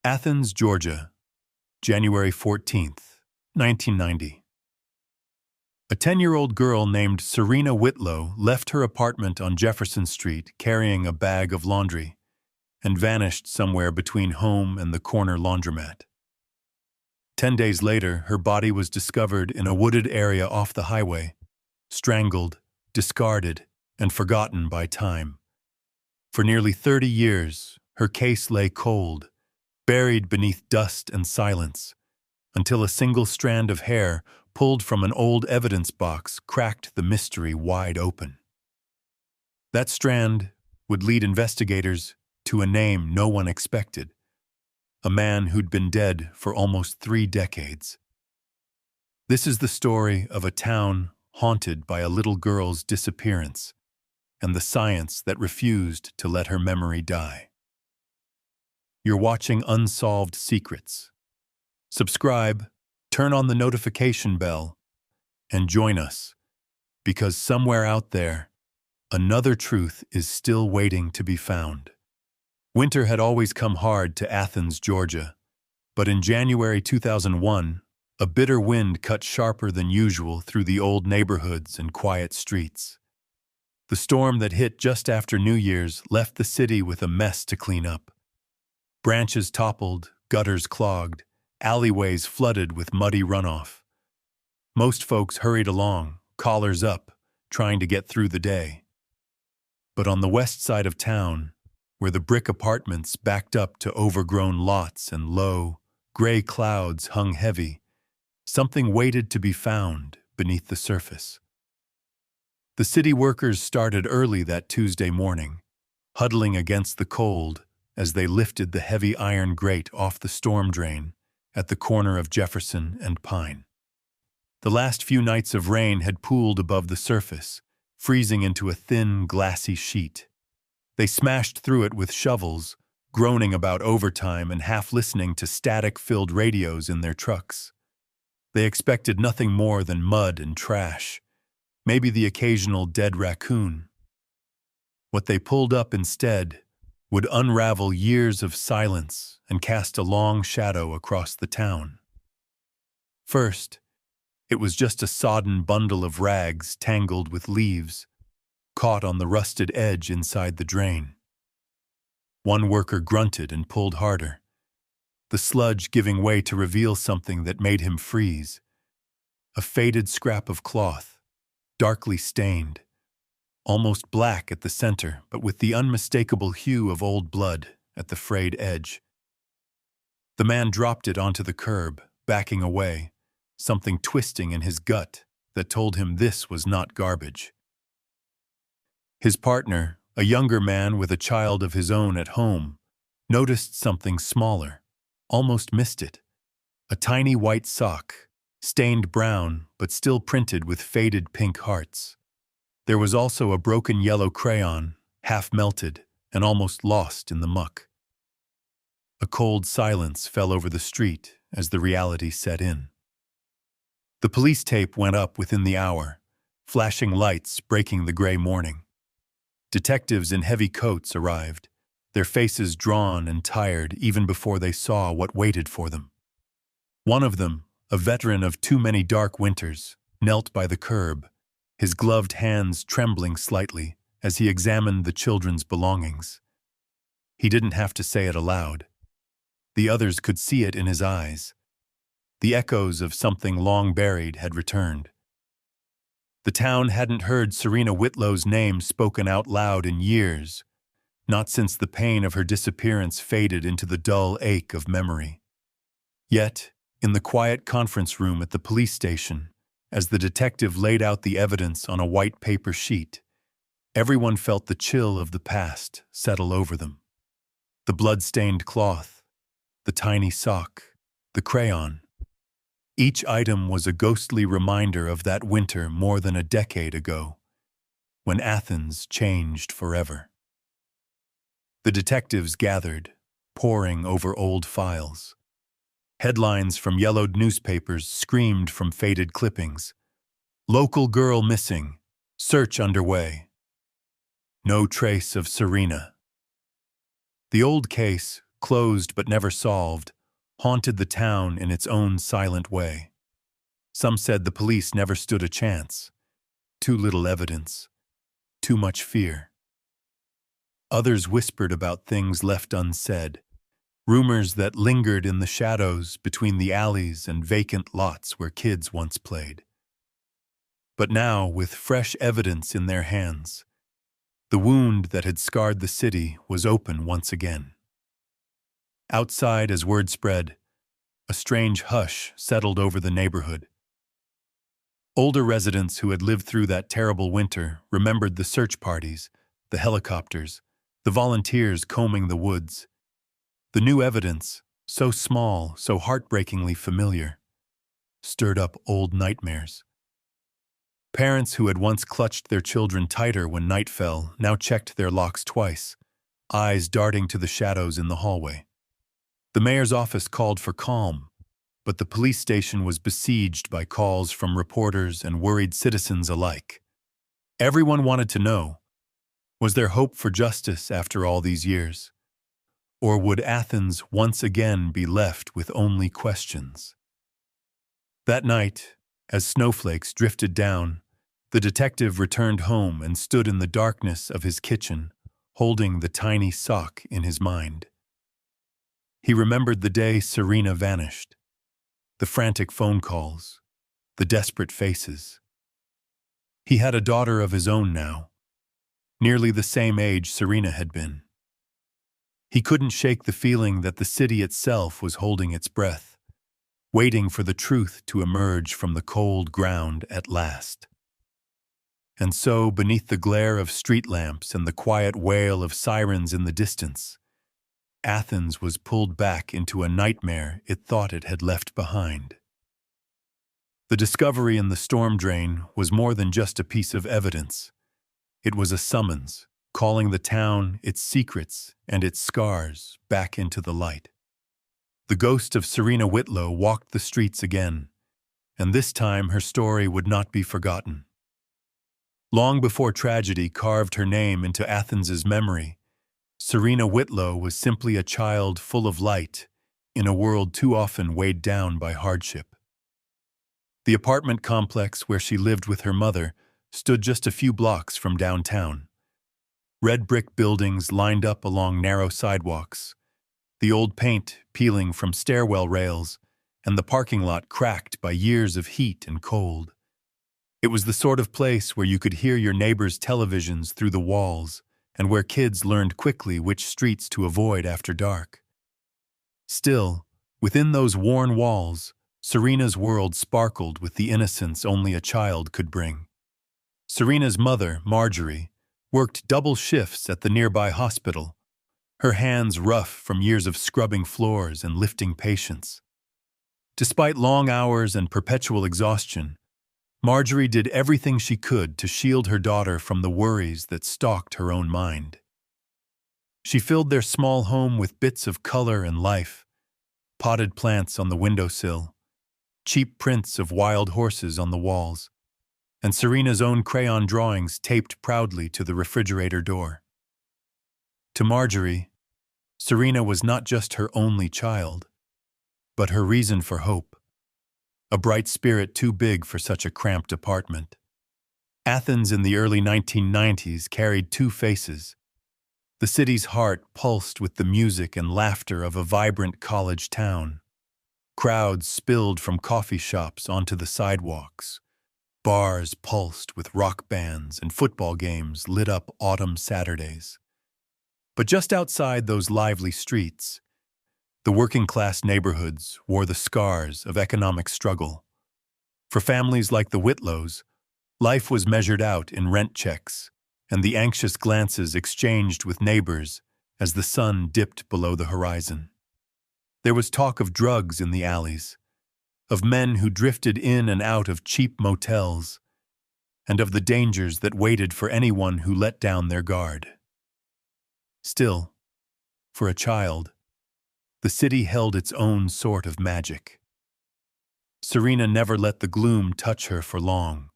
Athens, Georgia, January 14th, 1990. A 10-year-old girl named Serena Whitlow left her apartment on Jefferson Street carrying a bag of laundry and vanished somewhere between home and the corner laundromat. 10 days later, her body was discovered in a wooded area off the highway, strangled, discarded, and forgotten by time. For nearly 30 years, her case lay cold, buried beneath dust and silence, until a single strand of hair pulled from an old evidence box cracked the mystery wide open. That strand would lead investigators to a name no one expected, a man who'd been dead for almost 3 decades. This is the story of a town haunted by a little girl's disappearance and the science that refused to let her memory die. You're watching Unsolved Secrets. Subscribe, turn on the notification bell, and join us, because somewhere out there, another truth is still waiting to be found. Winter had always come hard to Athens, Georgia, but in January 2001, a bitter wind cut sharper than usual through the old neighborhoods and quiet streets. The storm that hit just after New Year's left the city with a mess to clean up. Branches toppled, gutters clogged, alleyways flooded with muddy runoff. Most folks hurried along, collars up, trying to get through the day. But on the west side of town, where the brick apartments backed up to overgrown lots and low, gray clouds hung heavy, something waited to be found beneath the surface. The city workers started early that Tuesday morning, huddling against the cold as they lifted the heavy iron grate off the storm drain at the corner of Jefferson and Pine. The last few nights of rain had pooled above the surface, freezing into a thin, glassy sheet. They smashed through it with shovels, groaning about overtime and half listening to static-filled radios in their trucks. They expected nothing more than mud and trash, maybe the occasional dead raccoon. What they pulled up instead would unravel years of silence and cast a long shadow across the town. First, it was just a sodden bundle of rags tangled with leaves, caught on the rusted edge inside the drain. One worker grunted and pulled harder, the sludge giving way to reveal something that made him freeze. A faded scrap of cloth, darkly stained, almost black at the center, but with the unmistakable hue of old blood at the frayed edge. The man dropped it onto the curb, backing away, something twisting in his gut that told him this was not garbage. His partner, a younger man with a child of his own at home, noticed something smaller, almost missed it. A tiny white sock, stained brown but still printed with faded pink hearts. There was also a broken yellow crayon, half melted and almost lost in the muck. A cold silence fell over the street as the reality set in. The police tape went up within the hour, flashing lights breaking the gray morning. Detectives in heavy coats arrived, their faces drawn and tired even before they saw what waited for them. One of them, a veteran of too many dark winters, knelt by the curb, his gloved hands trembling slightly as he examined the children's belongings. He didn't have to say it aloud. The others could see it in his eyes. The echoes of something long buried had returned. The town hadn't heard Serena Whitlow's name spoken out loud in years, not since the pain of her disappearance faded into the dull ache of memory. Yet, in the quiet conference room at the police station, as the detective laid out the evidence on a white paper sheet, everyone felt the chill of the past settle over them. The blood-stained cloth, the tiny sock, the crayon. Each item was a ghostly reminder of that winter more than a decade ago, when Athens changed forever. The detectives gathered, poring over old files. Headlines from yellowed newspapers screamed from faded clippings. Local girl missing. Search underway. No trace of Serena. The old case, closed but never solved, haunted the town in its own silent way. Some said the police never stood a chance. Too little evidence. Too much fear. Others whispered about things left unsaid, rumors that lingered in the shadows between the alleys and vacant lots where kids once played. But now, with fresh evidence in their hands, the wound that had scarred the city was open once again. Outside, as word spread, a strange hush settled over the neighborhood. Older residents who had lived through that terrible winter remembered the search parties, the helicopters, the volunteers combing the woods. The new evidence, so small, so heartbreakingly familiar, stirred up old nightmares. Parents who had once clutched their children tighter when night fell now checked their locks twice, eyes darting to the shadows in the hallway. The mayor's office called for calm, but the police station was besieged by calls from reporters and worried citizens alike. Everyone wanted to know, was there hope for justice after all these years? Or would Athens once again be left with only questions? That night, as snowflakes drifted down, the detective returned home and stood in the darkness of his kitchen, holding the tiny sock in his mind. He remembered the day Serena vanished, the frantic phone calls, the desperate faces. He had a daughter of his own now, nearly the same age Serena had been. He couldn't shake the feeling that the city itself was holding its breath, waiting for the truth to emerge from the cold ground at last. And so, beneath the glare of street lamps and the quiet wail of sirens in the distance, Athens was pulled back into a nightmare it thought it had left behind. The discovery in the storm drain was more than just a piece of evidence. It was a summons, calling the town, its secrets, and its scars back into the light. The ghost of Serena Whitlow walked the streets again, and this time her story would not be forgotten. Long before tragedy carved her name into Athens's memory, Serena Whitlow was simply a child full of light in a world too often weighed down by hardship. The apartment complex where she lived with her mother stood just a few blocks from downtown. Red brick buildings lined up along narrow sidewalks, the old paint peeling from stairwell rails, and the parking lot cracked by years of heat and cold. It was the sort of place where you could hear your neighbors' televisions through the walls, and where kids learned quickly which streets to avoid after dark. Still, within those worn walls, Serena's world sparkled with the innocence only a child could bring. Serena's mother, Marjorie, worked double shifts at the nearby hospital, her hands rough from years of scrubbing floors and lifting patients. Despite long hours and perpetual exhaustion, Marjorie did everything she could to shield her daughter from the worries that stalked her own mind. She filled their small home with bits of color and life, potted plants on the windowsill, cheap prints of wild horses on the walls, and Serena's own crayon drawings taped proudly to the refrigerator door. To Marjorie, Serena was not just her only child, but her reason for hope, a bright spirit too big for such a cramped apartment. Athens in the early 1990s carried two faces. The city's heart pulsed with the music and laughter of a vibrant college town. Crowds spilled from coffee shops onto the sidewalks. Bars pulsed with rock bands and football games lit up autumn Saturdays. But just outside those lively streets, the working-class neighborhoods wore the scars of economic struggle. For families like the Whitlows, life was measured out in rent checks and the anxious glances exchanged with neighbors as the sun dipped below the horizon. There was talk of drugs in the alleys, of men who drifted in and out of cheap motels, and of the dangers that waited for anyone who let down their guard. Still, for a child, the city held its own sort of magic. Serena never let the gloom touch her for long.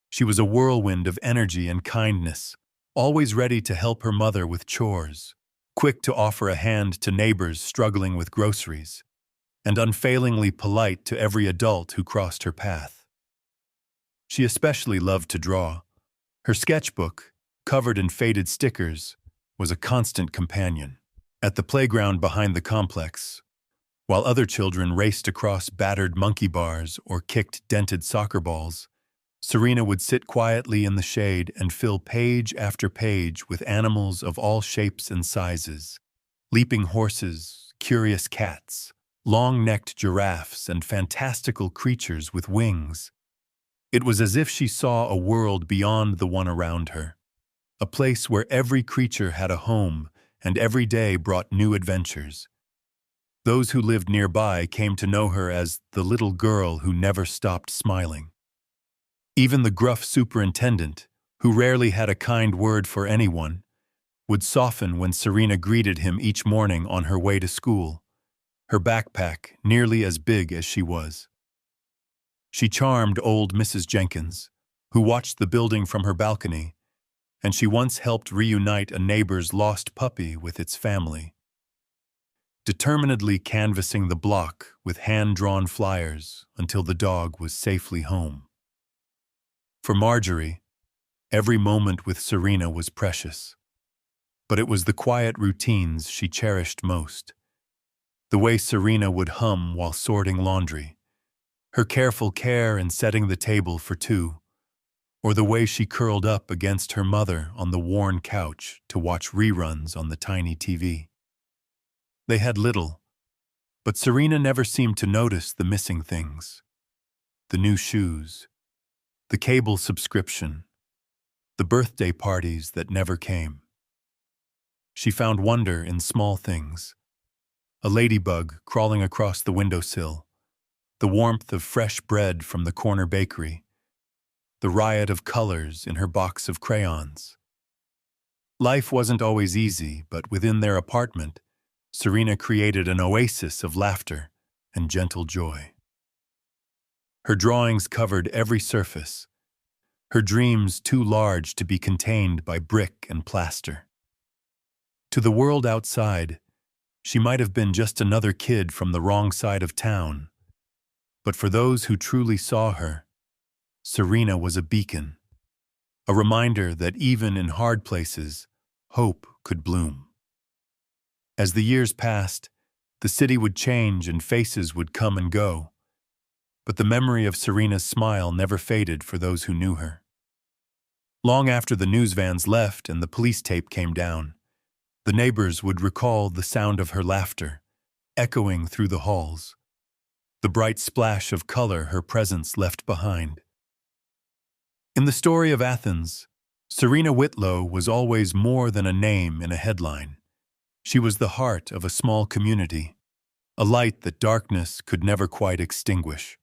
She was a whirlwind of energy and kindness, always ready to help her mother with chores, quick to offer a hand to neighbors struggling with groceries, and unfailingly polite to every adult who crossed her path. She especially loved to draw. Her sketchbook, covered in faded stickers, was a constant companion. At the playground behind the complex, while other children raced across battered monkey bars or kicked dented soccer balls, Serena would sit quietly in the shade and fill page after page with animals of all shapes and sizes: leaping horses, curious cats, long-necked giraffes, and fantastical creatures with wings. It was as if she saw a world beyond the one around her, a place where every creature had a home and every day brought new adventures. Those who lived nearby came to know her as the little girl who never stopped smiling. Even the gruff superintendent, who rarely had a kind word for anyone, would soften when Serena greeted him each morning on her way to school, her backpack nearly as big as she was. She charmed old Mrs. Jenkins, who watched the building from her balcony, and she once helped reunite a neighbor's lost puppy with its family. Determinedly canvassing the block with hand-drawn flyers until the dog was safely home. For Marjorie, every moment with Serena was precious, but it was the quiet routines she cherished most. The way Serena would hum while sorting laundry, her careful care in setting the table for two, or the way she curled up against her mother on the worn couch to watch reruns on the tiny TV. They had little, but Serena never seemed to notice the missing things: the new shoes, the cable subscription, the birthday parties that never came. She found wonder in small things: a ladybug crawling across the windowsill, the warmth of fresh bread from the corner bakery, the riot of colors in her box of crayons. Life wasn't always easy, but within their apartment, Serena created an oasis of laughter and gentle joy. Her drawings covered every surface, her dreams too large to be contained by brick and plaster. To the world outside, she might have been just another kid from the wrong side of town, but for those who truly saw her, Serena was a beacon, a reminder that even in hard places, hope could bloom. As the years passed, the city would change and faces would come and go, but the memory of Serena's smile never faded for those who knew her. Long after the news vans left and the police tape came down, the neighbors would recall the sound of her laughter, echoing through the halls, the bright splash of color her presence left behind. In the story of Athens, Serena Whitlow was always more than a name in a headline. She was the heart of a small community, a light that darkness could never quite extinguish.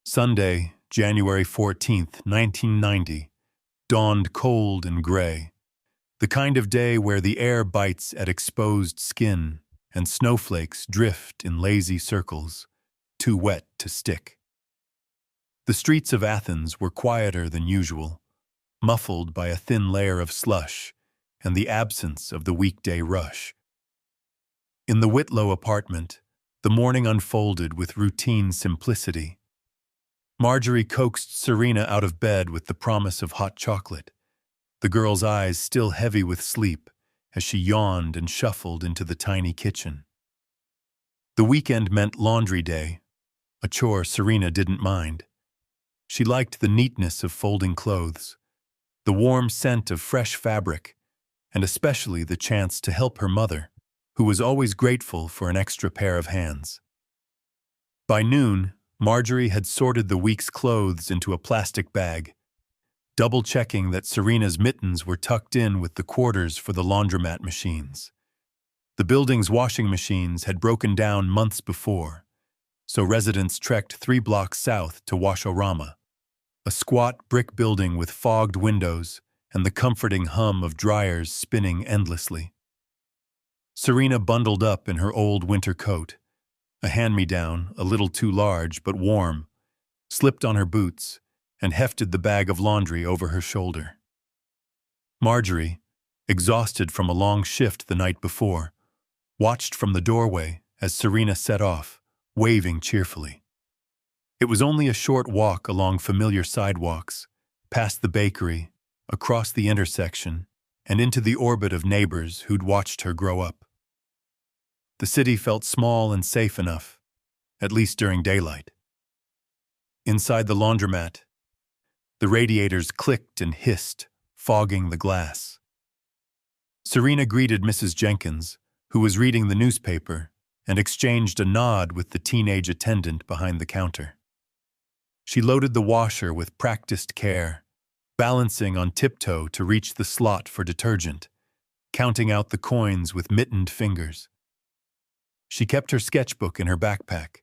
Sunday, January 14th, 1990, dawned cold and gray, the kind of day where the air bites at exposed skin and snowflakes drift in lazy circles, too wet to stick. The streets of Athens were quieter than usual, muffled by a thin layer of slush and the absence of the weekday rush. In the Whitlow apartment, the morning unfolded with routine simplicity. Marjorie coaxed Serena out of bed with the promise of hot chocolate, the girl's eyes still heavy with sleep as she yawned and shuffled into the tiny kitchen. The weekend meant laundry day, a chore Serena didn't mind. She liked the neatness of folding clothes, the warm scent of fresh fabric, and especially the chance to help her mother, who was always grateful for an extra pair of hands. By noon, Marjorie had sorted the week's clothes into a plastic bag, double-checking that Serena's mittens were tucked in with the quarters for the laundromat machines. The building's washing machines had broken down months before, so residents trekked 3 blocks south to Washorama, a squat brick building with fogged windows and the comforting hum of dryers spinning endlessly. Serena bundled up in her old winter coat, a hand-me-down, a little too large but warm, slipped on her boots, and hefted the bag of laundry over her shoulder. Marjorie, exhausted from a long shift the night before, watched from the doorway as Serena set off, waving cheerfully. It was only a short walk along familiar sidewalks, past the bakery, across the intersection, and into the orbit of neighbors who'd watched her grow up. The city felt small and safe enough, at least during daylight. Inside the laundromat, the radiators clicked and hissed, fogging the glass. Serena greeted Mrs. Jenkins, who was reading the newspaper, and exchanged a nod with the teenage attendant behind the counter. She loaded the washer with practiced care, balancing on tiptoe to reach the slot for detergent, counting out the coins with mittened fingers. She kept her sketchbook in her backpack,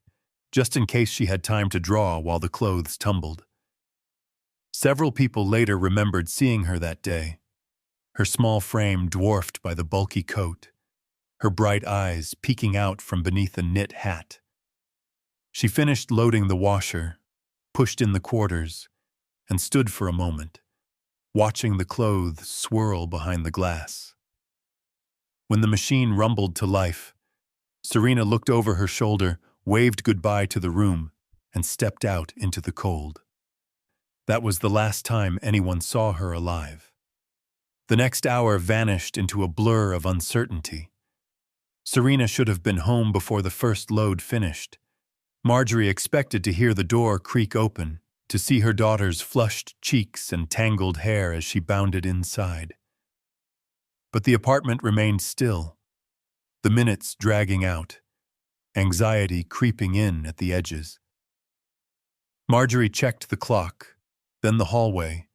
just in case she had time to draw while the clothes tumbled. Several people later remembered seeing her that day, her small frame dwarfed by the bulky coat, her bright eyes peeking out from beneath a knit hat. She finished loading the washer, pushed in the quarters, and stood for a moment, watching the clothes swirl behind the glass. When the machine rumbled to life, Serena looked over her shoulder, waved goodbye to the room, and stepped out into the cold. That was the last time anyone saw her alive. The next hour vanished into a blur of uncertainty. Serena should have been home before the first load finished. Marjorie expected to hear the door creak open, to see her daughter's flushed cheeks and tangled hair as she bounded inside. But the apartment remained still, the minutes dragging out, anxiety creeping in at the edges. Marjorie checked the clock, then the hallway,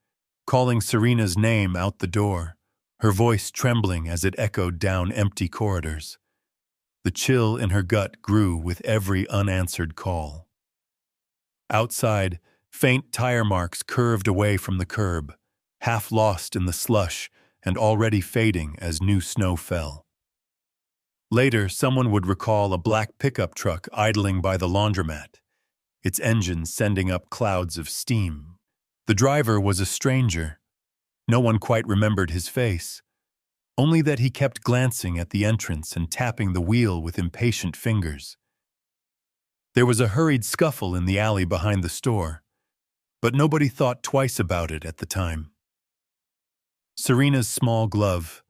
calling Serena's name out the door, her voice trembling as it echoed down empty corridors. The chill in her gut grew with every unanswered call. Outside, faint tire marks curved away from the curb, half lost in the slush and already fading as new snow fell. Later, someone would recall a black pickup truck idling by the laundromat, its engine sending up clouds of steam. The driver was a stranger. No one quite remembered his face, only that he kept glancing at the entrance and tapping the wheel with impatient fingers. There was a hurried scuffle in the alley behind the store, but nobody thought twice about it at the time. Serena's small glove,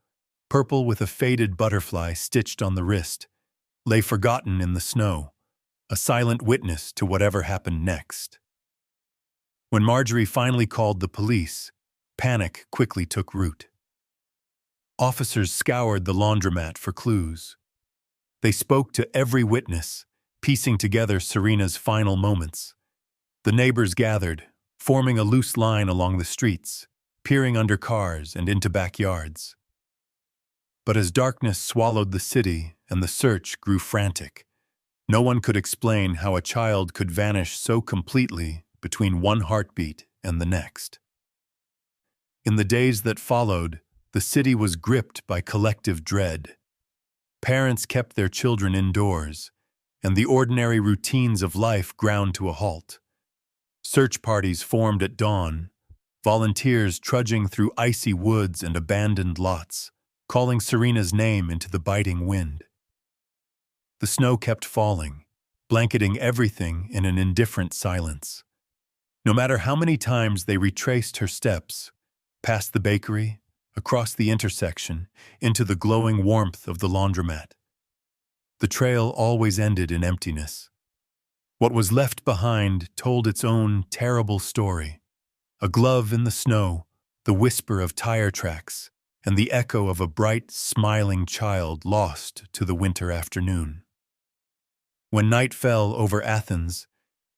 purple with a faded butterfly stitched on the wrist, lay forgotten in the snow, a silent witness to whatever happened next. When Marjorie finally called the police, panic quickly took root. Officers scoured the laundromat for clues. They spoke to every witness, piecing together Serena's final moments. The neighbors gathered, forming a loose line along the streets, peering under cars and into backyards. But as darkness swallowed the city and the search grew frantic, no one could explain how a child could vanish so completely between one heartbeat and the next. In the days that followed, the city was gripped by collective dread. Parents kept their children indoors, and the ordinary routines of life ground to a halt. Search parties formed at dawn, volunteers trudging through icy woods and abandoned lots, calling Serena's name into the biting wind. The snow kept falling, blanketing everything in an indifferent silence. No matter how many times they retraced her steps, past the bakery, across the intersection, into the glowing warmth of the laundromat, the trail always ended in emptiness. What was left behind told its own terrible story. A glove in the snow, the whisper of tire tracks, and the echo of a bright, smiling child lost to the winter afternoon. When night fell over Athens,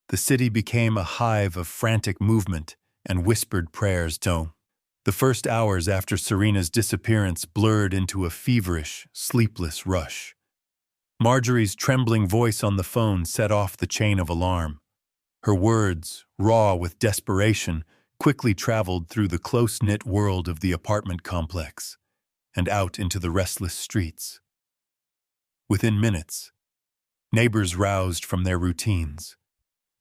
the city became a hive of frantic movement and whispered prayers. The first hours after Serena's disappearance blurred into a feverish, sleepless rush. Marjorie's trembling voice on the phone set off the chain of alarm. Her words, raw with desperation, quickly traveled through the close-knit world of the apartment complex and out into the restless streets. Within minutes, neighbors roused from their routines.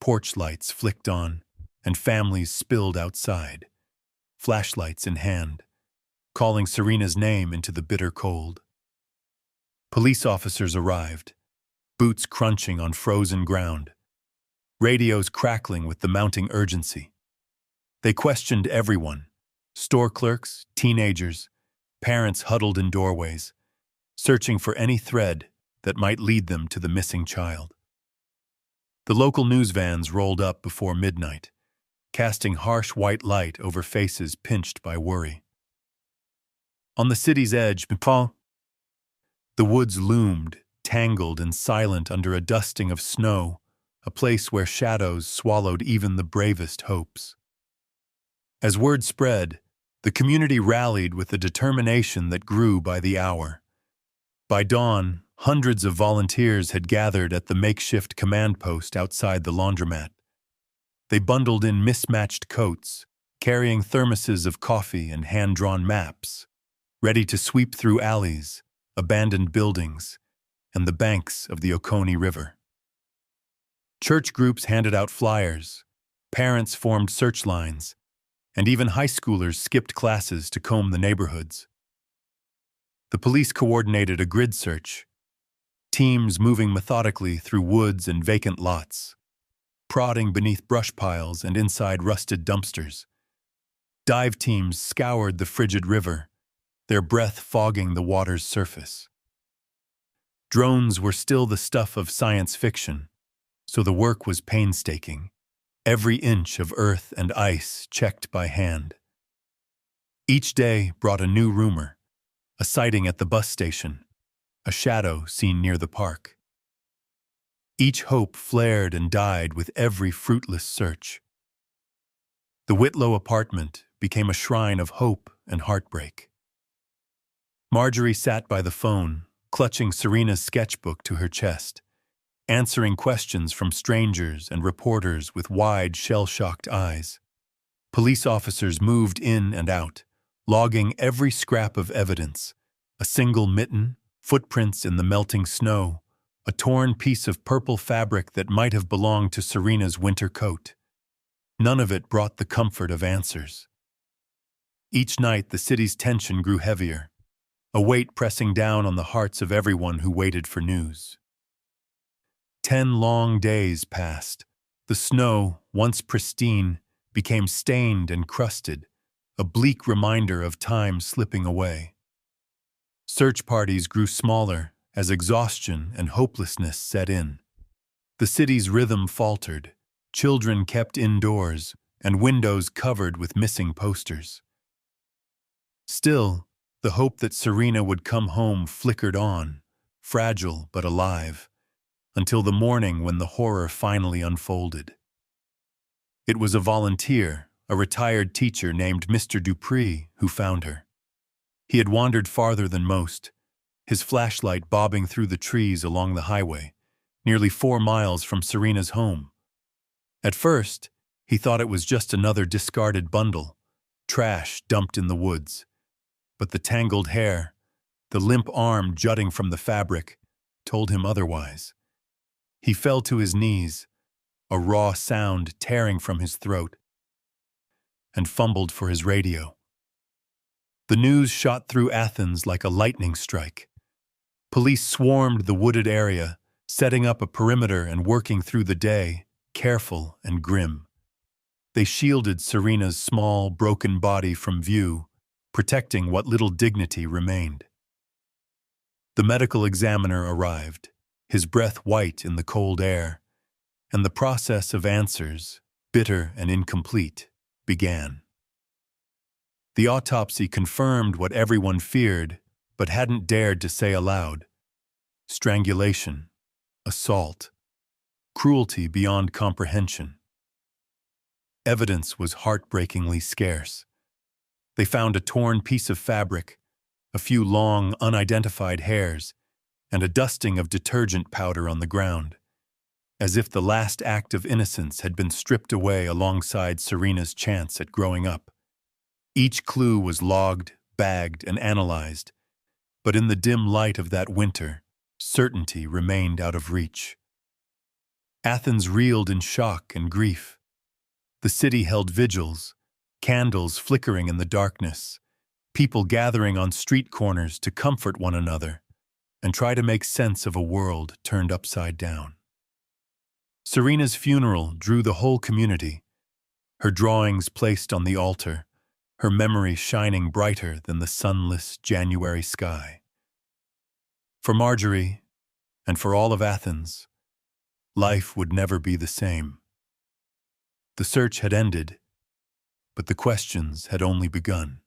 Porch lights flicked on, and families spilled outside, flashlights in hand, calling Serena's name into the bitter cold. Police officers arrived, boots crunching on frozen ground, radios crackling with the mounting urgency. They questioned everyone, store clerks, teenagers, parents huddled in doorways, searching for any thread that might lead them to the missing child. The local news vans rolled up before midnight, casting harsh white light over faces pinched by worry. On the city's edge, the woods loomed, tangled and silent under a dusting of snow, a place where shadows swallowed even the bravest hopes. As word spread, the community rallied with a determination that grew by the hour. By dawn, hundreds of volunteers had gathered at the makeshift command post outside the laundromat. They bundled in mismatched coats, carrying thermoses of coffee and hand-drawn maps, ready to sweep through alleys, abandoned buildings, and the banks of the Oconee River. Church groups handed out flyers, parents formed search lines, and even high schoolers skipped classes to comb the neighborhoods. The police coordinated a grid search, teams moving methodically through woods and vacant lots, prodding beneath brush piles and inside rusted dumpsters. Dive teams scoured the frigid river, their breath fogging the water's surface. Drones were still the stuff of science fiction, so the work was painstaking, every inch of earth and ice checked by hand. Each day brought a new rumor, a sighting at the bus station, a shadow seen near the park. Each hope flared and died with every fruitless search. The Whitlow apartment became a shrine of hope and heartbreak. Marjorie sat by the phone, clutching Serena's sketchbook to her chest, answering questions from strangers and reporters with wide, shell-shocked eyes. Police officers moved in and out, logging every scrap of evidence: a single mitten, footprints in the melting snow, a torn piece of purple fabric that might have belonged to Serena's winter coat. None of it brought the comfort of answers. Each night the city's tension grew heavier, a weight pressing down on the hearts of everyone who waited for news. 10 long days passed. The snow, once pristine, became stained and crusted, a bleak reminder of time slipping away. Search parties grew smaller as exhaustion and hopelessness set in. The city's rhythm faltered, children kept indoors, and windows covered with missing posters. Still, the hope that Serena would come home flickered on, fragile but alive, until the morning when the horror finally unfolded. It was a volunteer, a retired teacher named Mr. Dupree, who found her. He had wandered farther than most, his flashlight bobbing through the trees along the highway, nearly 4 miles from Serena's home. At first, he thought it was just another discarded bundle, trash dumped in the woods. But the tangled hair, the limp arm jutting from the fabric, told him otherwise. He fell to his knees, a raw sound tearing from his throat, and fumbled for his radio. The news shot through Athens like a lightning strike. Police swarmed the wooded area, setting up a perimeter and working through the day, careful and grim. They shielded Serena's small, broken body from view, protecting what little dignity remained. The medical examiner arrived, his breath white in the cold air, and the process of answers, bitter and incomplete, began. The autopsy confirmed what everyone feared but hadn't dared to say aloud: strangulation, assault, cruelty beyond comprehension. Evidence was heartbreakingly scarce. They found a torn piece of fabric, a few long, unidentified hairs, and a dusting of detergent powder on the ground, as if the last act of innocence had been stripped away alongside Serena's chance at growing up. Each clue was logged, bagged, and analyzed, but in the dim light of that winter, certainty remained out of reach. Athens reeled in shock and grief. The city held vigils, candles flickering in the darkness, people gathering on street corners to comfort one another, and try to make sense of a world turned upside down. Serena's funeral drew the whole community, her drawings placed on the altar, her memory shining brighter than the sunless January sky. For Marjorie, and for all of Athens, life would never be the same. The search had ended, but the questions had only begun.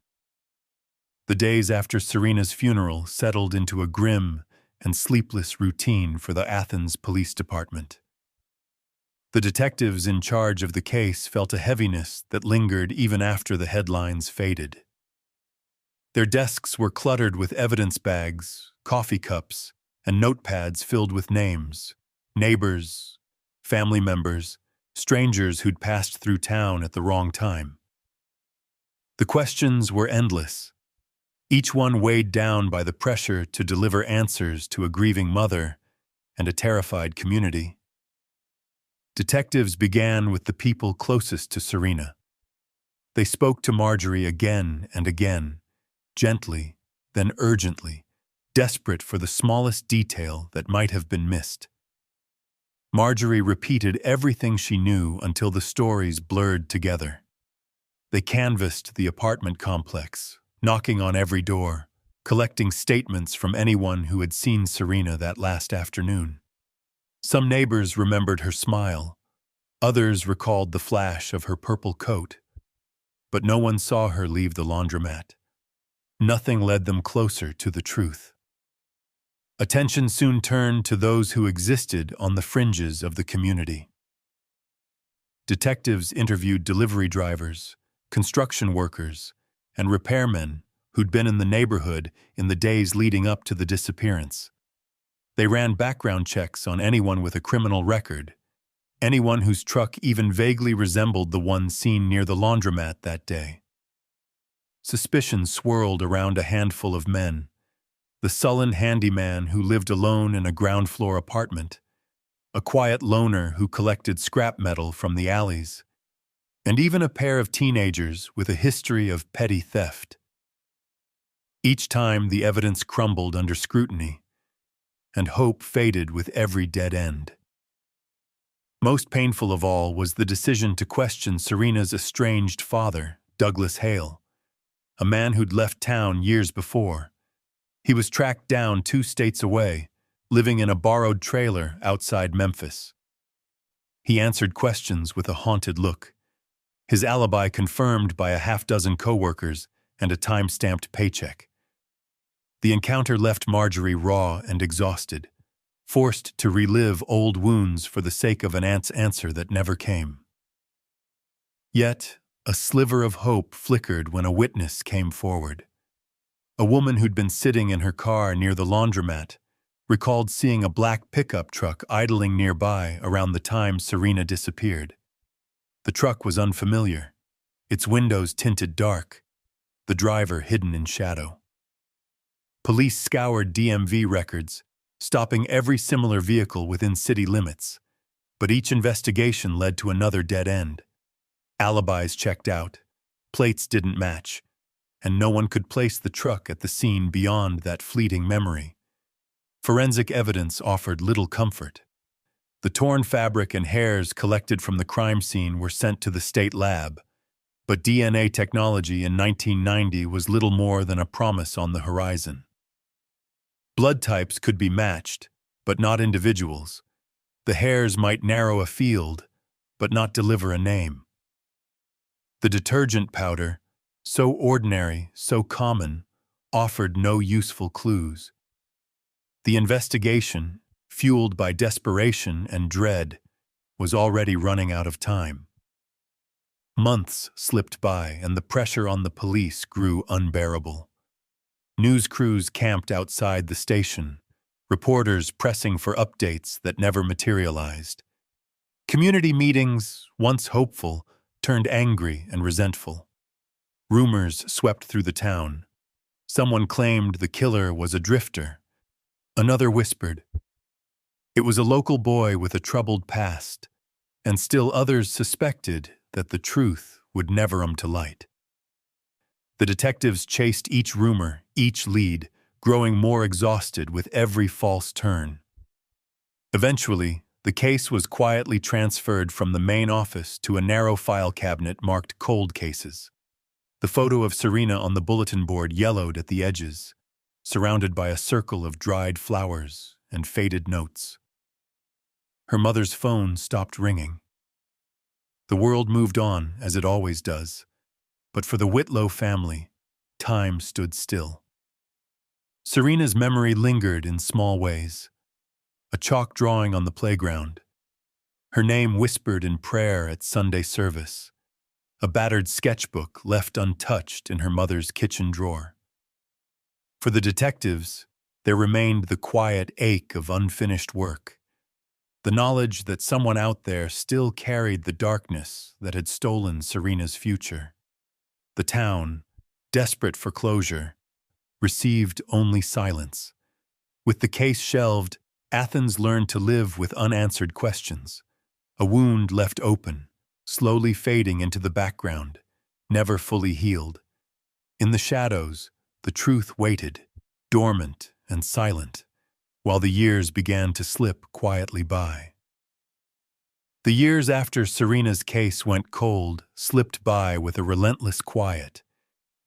The days after Serena's funeral settled into a grim and sleepless routine for the Athens Police Department. The detectives in charge of the case felt a heaviness that lingered even after the headlines faded. Their desks were cluttered with evidence bags, coffee cups, and notepads filled with names, neighbors, family members, strangers who'd passed through town at the wrong time. The questions were endless, each one weighed down by the pressure to deliver answers to a grieving mother and a terrified community. Detectives began with the people closest to Serena. They spoke to Marjorie again and again, gently, then urgently, desperate for the smallest detail that might have been missed. Marjorie repeated everything she knew until the stories blurred together. They canvassed the apartment complex, knocking on every door, collecting statements from anyone who had seen Serena that last afternoon. Some neighbors remembered her smile, others recalled the flash of her purple coat, but no one saw her leave the laundromat. Nothing led them closer to the truth. Attention soon turned to those who existed on the fringes of the community. Detectives interviewed delivery drivers, construction workers, and repairmen who'd been in the neighborhood in the days leading up to the disappearance. They ran background checks on anyone with a criminal record, anyone whose truck even vaguely resembled the one seen near the laundromat that day. Suspicion swirled around a handful of men: the sullen handyman who lived alone in a ground-floor apartment, a quiet loner who collected scrap metal from the alleys, and even a pair of teenagers with a history of petty theft. Each time the evidence crumbled under scrutiny, and hope faded with every dead end. Most painful of all was the decision to question Serena's estranged father, Douglas Hale, a man who'd left town years before. He was tracked down 2 states away, living in a borrowed trailer outside Memphis. He answered questions with a haunted look, his alibi confirmed by a half-dozen coworkers and a time-stamped paycheck. The encounter left Marjorie raw and exhausted, forced to relive old wounds for the sake of an aunt's answer that never came. Yet, a sliver of hope flickered when a witness came forward. A woman who'd been sitting in her car near the laundromat recalled seeing a black pickup truck idling nearby around the time Serena disappeared. The truck was unfamiliar, its windows tinted dark, the driver hidden in shadow. Police scoured DMV records, stopping every similar vehicle within city limits, but each investigation led to another dead end. Alibis checked out, plates didn't match, and no one could place the truck at the scene beyond that fleeting memory. Forensic evidence offered little comfort. The torn fabric and hairs collected from the crime scene were sent to the state lab, but DNA technology in 1990 was little more than a promise on the horizon. Blood types could be matched, but not individuals. The hairs might narrow a field, but not deliver a name. The detergent powder, so ordinary, so common, offered no useful clues. The investigation, fueled by desperation and dread, was already running out of time. Months slipped by, and the pressure on the police grew unbearable. News crews camped outside the station, reporters pressing for updates that never materialized. Community meetings, once hopeful, turned angry and resentful. Rumors swept through the town. Someone claimed the killer was a drifter. Another whispered it was a local boy with a troubled past, and still others suspected that the truth would never come to light. The detectives chased each rumor, each lead, growing more exhausted with every false turn. Eventually, the case was quietly transferred from the main office to a narrow file cabinet marked cold cases. The photo of Serena on the bulletin board yellowed at the edges, surrounded by a circle of dried flowers and faded notes. Her mother's phone stopped ringing. The world moved on, as it always does, but for the Whitlow family, time stood still. Serena's memory lingered in small ways. A chalk drawing on the playground, her name whispered in prayer at Sunday service, a battered sketchbook left untouched in her mother's kitchen drawer. For the detectives, there remained the quiet ache of unfinished work, the knowledge that someone out there still carried the darkness that had stolen Serena's future. The town, desperate for closure, received only silence. With the case shelved, Athens learned to live with unanswered questions, a wound left open, slowly fading into the background, never fully healed. In the shadows, the truth waited, dormant and silent, while the years began to slip quietly by. The years after Serena's case went cold slipped by with a relentless quiet,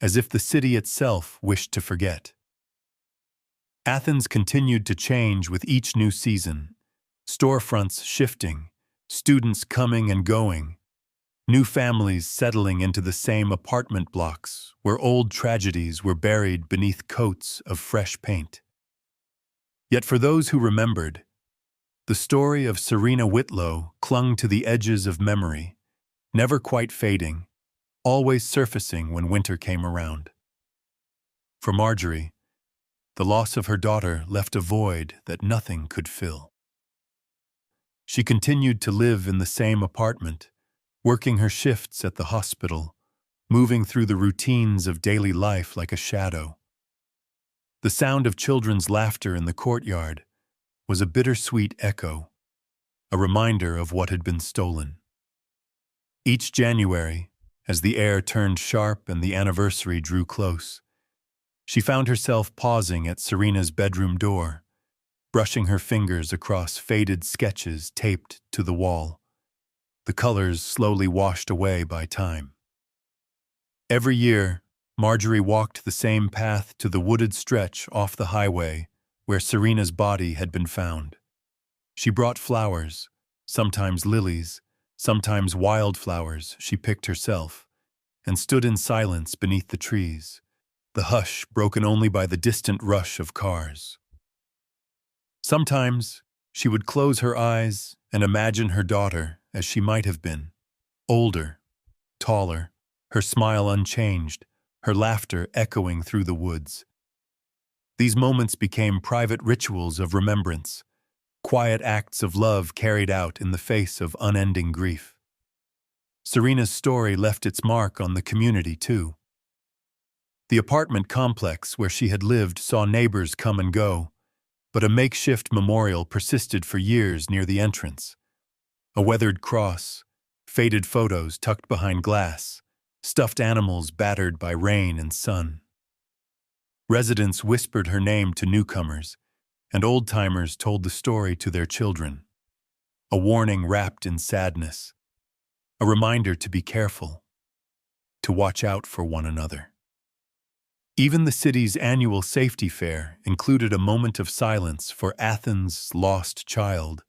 as if the city itself wished to forget. Athens continued to change with each new season, storefronts shifting, students coming and going, new families settling into the same apartment blocks where old tragedies were buried beneath coats of fresh paint. Yet for those who remembered, the story of Serena Whitlow clung to the edges of memory, never quite fading, always surfacing when winter came around. For Marjorie, the loss of her daughter left a void that nothing could fill. She continued to live in the same apartment, working her shifts at the hospital, moving through the routines of daily life like a shadow. The sound of children's laughter in the courtyard was a bittersweet echo, a reminder of what had been stolen. Each January, as the air turned sharp and the anniversary drew close, she found herself pausing at Serena's bedroom door, brushing her fingers across faded sketches taped to the wall, the colors slowly washed away by time. Every year, Marjorie walked the same path to the wooded stretch off the highway where Serena's body had been found. She brought flowers, sometimes lilies, sometimes wildflowers she picked herself, and stood in silence beneath the trees, the hush broken only by the distant rush of cars. Sometimes she would close her eyes and imagine her daughter as she might have been, older, taller, her smile unchanged, her laughter echoing through the woods. These moments became private rituals of remembrance, quiet acts of love carried out in the face of unending grief. Serena's story left its mark on the community, too. The apartment complex where she had lived saw neighbors come and go, but a makeshift memorial persisted for years near the entrance. A weathered cross, faded photos tucked behind glass, stuffed animals battered by rain and sun. Residents whispered her name to newcomers, and old-timers told the story to their children. A warning wrapped in sadness, a reminder to be careful, to watch out for one another. Even the city's annual safety fair included a moment of silence for Athens' lost child,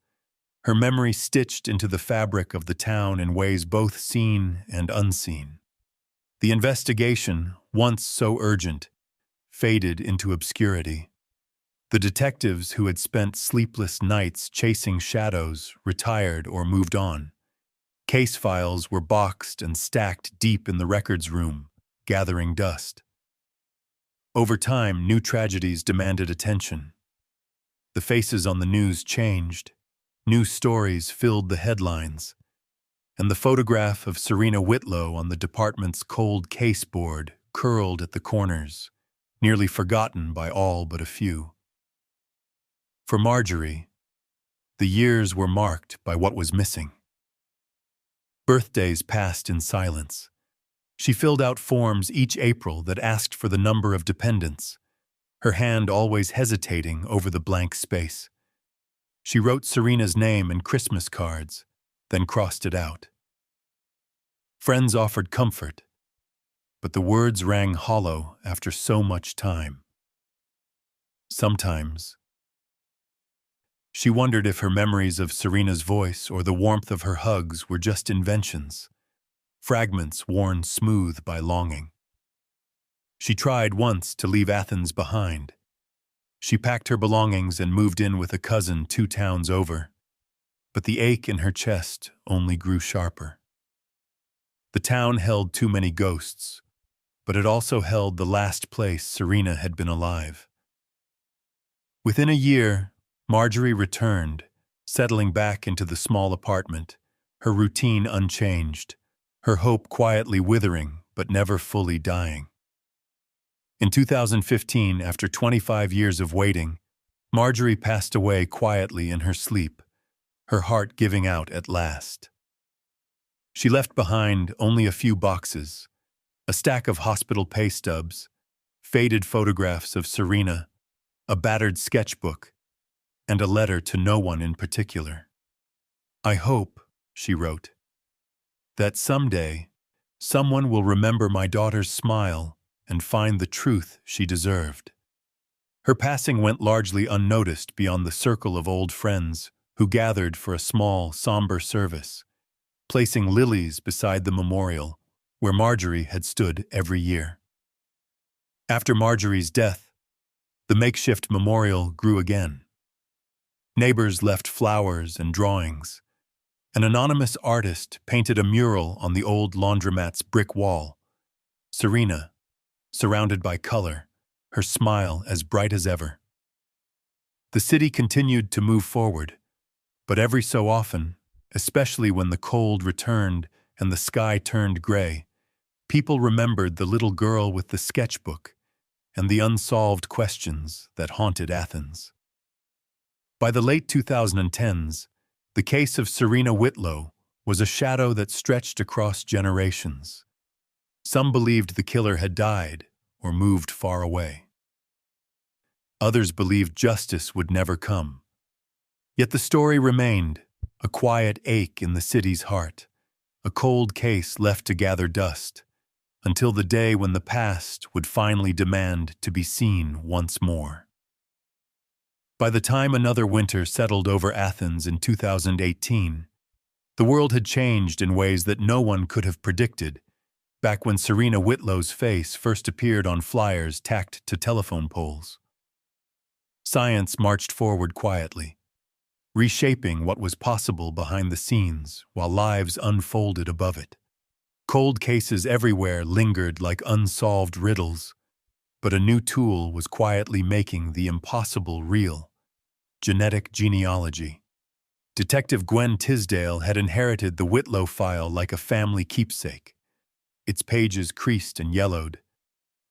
her memory stitched into the fabric of the town in ways both seen and unseen. The investigation, once so urgent, faded into obscurity. The detectives who had spent sleepless nights chasing shadows retired or moved on. Case files were boxed and stacked deep in the records room, gathering dust. Over time, new tragedies demanded attention. The faces on the news changed, new stories filled the headlines, and the photograph of Serena Whitlow on the department's cold case board curled at the corners, nearly forgotten by all but a few. For Marjorie, the years were marked by what was missing. Birthdays passed in silence. She filled out forms each April that asked for the number of dependents, her hand always hesitating over the blank space. She wrote Serena's name in Christmas cards, then crossed it out. Friends offered comfort, but the words rang hollow after so much time. Sometimes, she wondered if her memories of Serena's voice or the warmth of her hugs were just inventions, fragments worn smooth by longing. She tried once to leave Athens behind. She packed her belongings and moved in with a cousin 2 towns over, but the ache in her chest only grew sharper. The town held too many ghosts, but it also held the last place Serena had been alive. Within a year, Marjorie returned, settling back into the small apartment, her routine unchanged, her hope quietly withering but never fully dying. In 2015, after 25 years of waiting, Marjorie passed away quietly in her sleep, her heart giving out at last. She left behind only a few boxes, a stack of hospital pay stubs, faded photographs of Serena, a battered sketchbook, and a letter to no one in particular. "I hope," she wrote, "that someday someone will remember my daughter's smile and find the truth she deserved." Her passing went largely unnoticed beyond the circle of old friends who gathered for a small, somber service, placing lilies beside the memorial where Marjorie had stood every year. After Marjorie's death, the makeshift memorial grew again. Neighbors left flowers and drawings. An anonymous artist painted a mural on the old laundromat's brick wall. Serena, surrounded by color, her smile as bright as ever. The city continued to move forward, but every so often, especially when the cold returned and the sky turned gray, people remembered the little girl with the sketchbook and the unsolved questions that haunted Athens. By the late 2010s, the case of Serena Whitlow was a shadow that stretched across generations. Some believed the killer had died or moved far away. Others believed justice would never come. Yet the story remained, a quiet ache in the city's heart, a cold case left to gather dust, until the day when the past would finally demand to be seen once more. By the time another winter settled over Athens in 2018, the world had changed in ways that no one could have predicted, back when Serena Whitlow's face first appeared on flyers tacked to telephone poles. Science marched forward quietly, reshaping what was possible behind the scenes while lives unfolded above it. Cold cases everywhere lingered like unsolved riddles, but a new tool was quietly making the impossible real: genetic genealogy. Detective Gwen Tisdale had inherited the Whitlow file like a family keepsake, its pages creased and yellowed,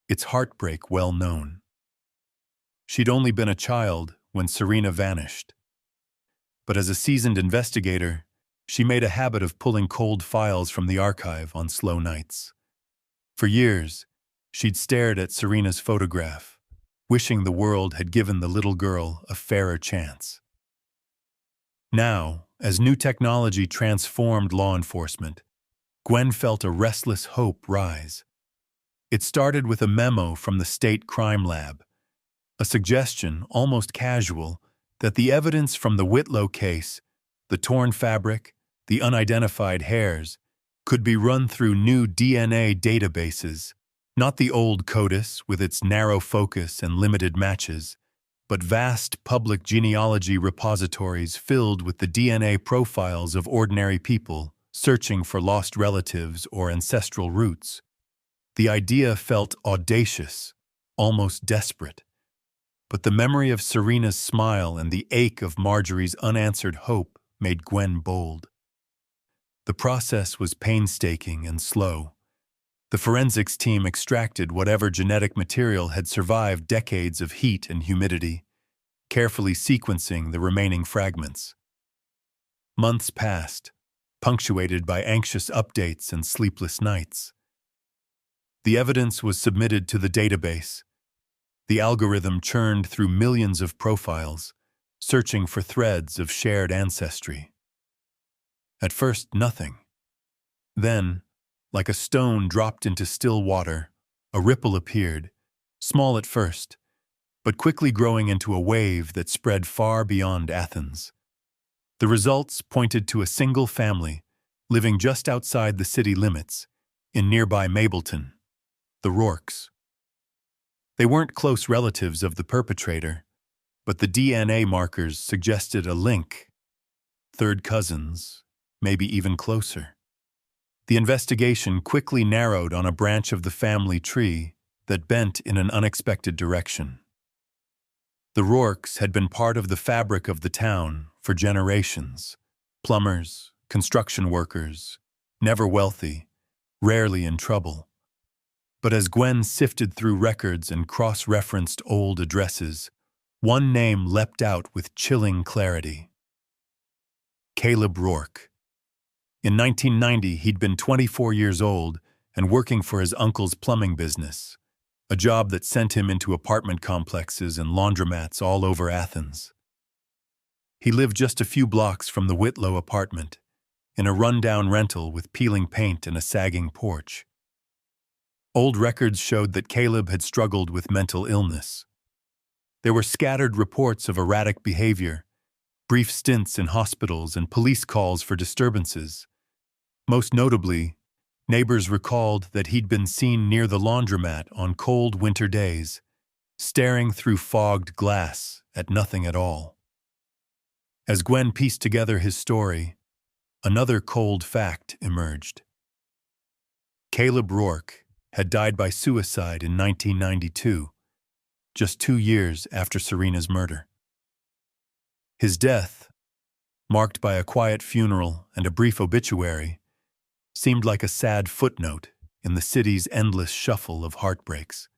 its heartbreak well known. She'd only been a child when Serena vanished, but as a seasoned investigator, she made a habit of pulling cold files from the archive on slow nights. For years, she'd stared at Serena's photograph, wishing the world had given the little girl a fairer chance. Now, as new technology transformed law enforcement, Gwen felt a restless hope rise. It started with a memo from the state crime lab, a suggestion, almost casual, that the evidence from the Whitlow case, the torn fabric, the unidentified hairs, could be run through new DNA databases, not the old CODIS with its narrow focus and limited matches, but vast public genealogy repositories filled with the DNA profiles of ordinary people searching for lost relatives or ancestral roots. The idea felt audacious, almost desperate. But the memory of Serena's smile and the ache of Marjorie's unanswered hope made Gwen bold. The process was painstaking and slow. The forensics team extracted whatever genetic material had survived decades of heat and humidity, carefully sequencing the remaining fragments. Months passed, punctuated by anxious updates and sleepless nights. The evidence was submitted to the database, The algorithm churned through millions of profiles, searching for threads of shared ancestry. At first, nothing. Then, like a stone dropped into still water, a ripple appeared, small at first, but quickly growing into a wave that spread far beyond Athens. The results pointed to a single family living just outside the city limits, in nearby Mableton, the Rourkes. They weren't close relatives of the perpetrator, but the DNA markers suggested a link. Third cousins, maybe even closer. The investigation quickly narrowed on a branch of the family tree that bent in an unexpected direction. The Rourkes had been part of the fabric of the town for generations. Plumbers, construction workers, never wealthy, rarely in trouble. But as Gwen sifted through records and cross-referenced old addresses, one name leapt out with chilling clarity. Caleb Rourke. In 1990, he'd been 24 years old and working for his uncle's plumbing business, a job that sent him into apartment complexes and laundromats all over Athens. He lived just a few blocks from the Whitlow apartment, in a rundown rental with peeling paint and a sagging porch. Old records showed that Caleb had struggled with mental illness. There were scattered reports of erratic behavior, brief stints in hospitals and police calls for disturbances. Most notably, neighbors recalled that he'd been seen near the laundromat on cold winter days, staring through fogged glass at nothing at all. As Gwen pieced together his story, another cold fact emerged. Caleb Rourke had died by suicide in 1992, just 2 years after Serena's murder. His death, marked by a quiet funeral and a brief obituary, seemed like a sad footnote in the city's endless shuffle of heartbreaks.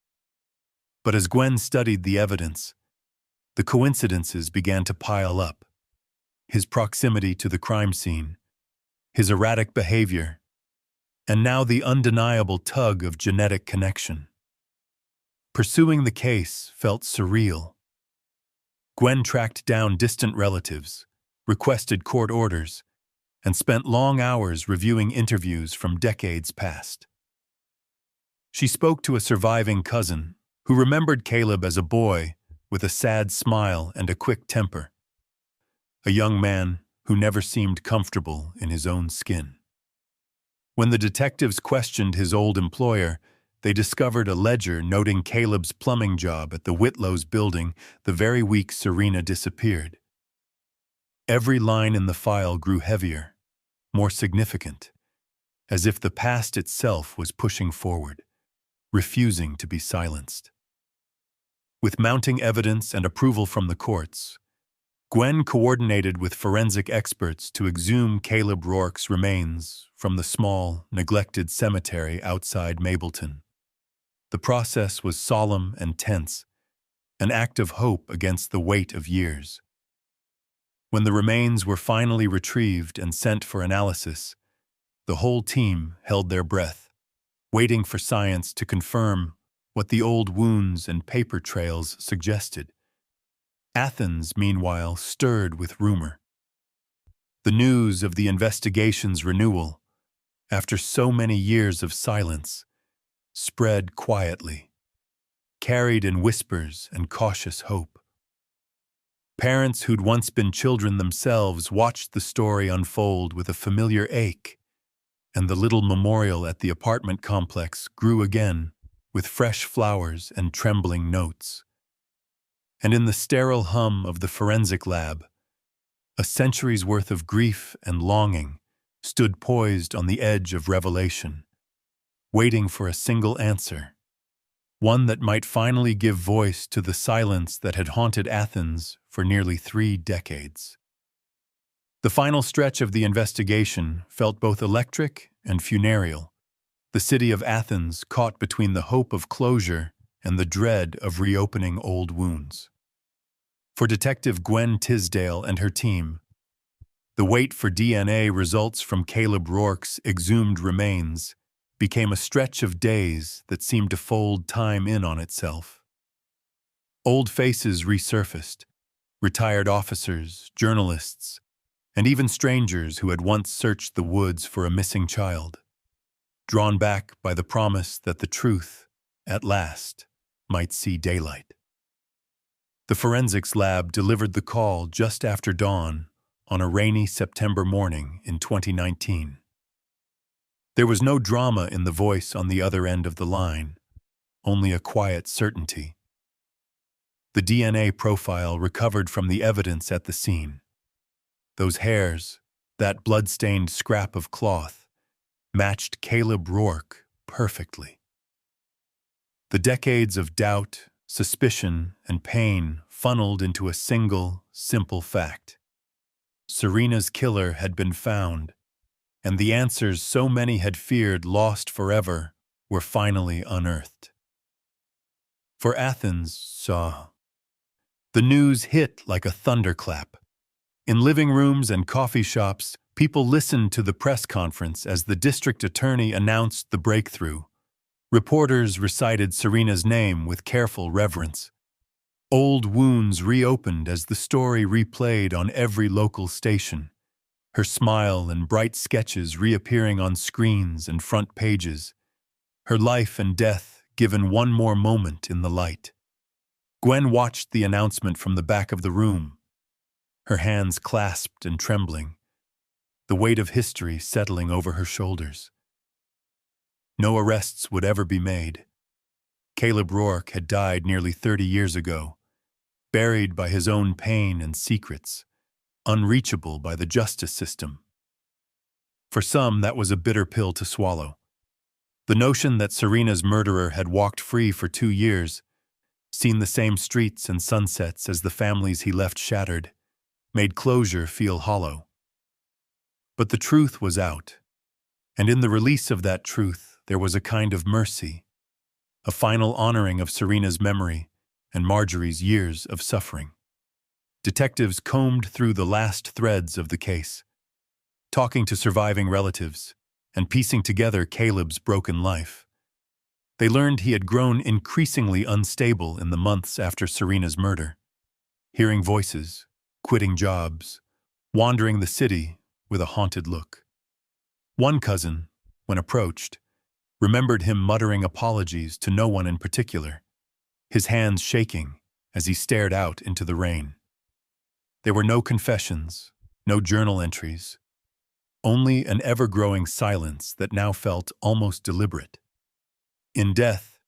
But as Gwen studied the evidence, the coincidences began to pile up. His proximity to the crime scene, his erratic behavior, and now the undeniable tug of genetic connection. Pursuing the case felt surreal. Gwen tracked down distant relatives, requested court orders, and spent long hours reviewing interviews from decades past. She spoke to a surviving cousin who remembered Caleb as a boy with a sad smile and a quick temper, a young man who never seemed comfortable in his own skin. When the detectives questioned his old employer, they discovered a ledger noting Caleb's plumbing job at the Whitlow's building the very week Serena disappeared. Every line in the file grew heavier, more significant, as if the past itself was pushing forward, refusing to be silenced. With mounting evidence and approval from the courts, Gwen coordinated with forensic experts to exhume Caleb Rourke's remains from the small, neglected cemetery outside Mableton. The process was solemn and tense, an act of hope against the weight of years. When the remains were finally retrieved and sent for analysis, the whole team held their breath, waiting for science to confirm what the old wounds and paper trails suggested. Athens, meanwhile, stirred with rumor. The news of the investigation's renewal, after so many years of silence, spread quietly, carried in whispers and cautious hope. Parents who'd once been children themselves watched the story unfold with a familiar ache, and the little memorial at the apartment complex grew again with fresh flowers and trembling notes. And in the sterile hum of the forensic lab, a century's worth of grief and longing stood poised on the edge of revelation, waiting for a single answer, one that might finally give voice to the silence that had haunted Athens for nearly 3 decades. The final stretch of the investigation felt both electric and funereal, the city of Athens caught between the hope of closure and the dread of reopening old wounds. For Detective Gwen Tisdale and her team, the wait for DNA results from Caleb Rourke's exhumed remains became a stretch of days that seemed to fold time in on itself. Old faces resurfaced, retired officers, journalists, and even strangers who had once searched the woods for a missing child, drawn back by the promise that the truth, at last, might see daylight. The forensics lab delivered the call just after dawn on a rainy September morning in 2019. There was no drama in the voice on the other end of the line, only a quiet certainty. The DNA profile recovered from the evidence at the scene. Those hairs, that blood-stained scrap of cloth, matched Caleb Rourke perfectly. The decades of doubt, suspicion, and pain funneled into a single, simple fact. Serena's killer had been found, and the answers so many had feared lost forever were finally unearthed. For Athens saw. The news hit like a thunderclap. In living rooms and coffee shops, people listened to the press conference as the district attorney announced the breakthrough. Reporters recited Serena's name with careful reverence. Old wounds reopened as the story replayed on every local station, her smile and bright sketches reappearing on screens and front pages, her life and death given one more moment in the light. Gwen watched the announcement from the back of the room, her hands clasped and trembling, the weight of history settling over her shoulders. No arrests would ever be made. Caleb Rourke had died nearly 30 years ago, buried by his own pain and secrets, unreachable by the justice system. For some, that was a bitter pill to swallow. The notion that Serena's murderer had walked free for 2 years, seen the same streets and sunsets as the families he left shattered, made closure feel hollow. But the truth was out, and in the release of that truth there was a kind of mercy, a final honoring of Serena's memory and Marjorie's years of suffering. Detectives combed through the last threads of the case, talking to surviving relatives and piecing together Caleb's broken life. They learned he had grown increasingly unstable in the months after Serena's murder, hearing voices, quitting jobs, wandering the city with a haunted look. One cousin, when approached, remembered him muttering apologies to no one in particular, his hands shaking as he stared out into the rain. There were no confessions, no journal entries, only an ever-growing silence that now felt almost deliberate. In death,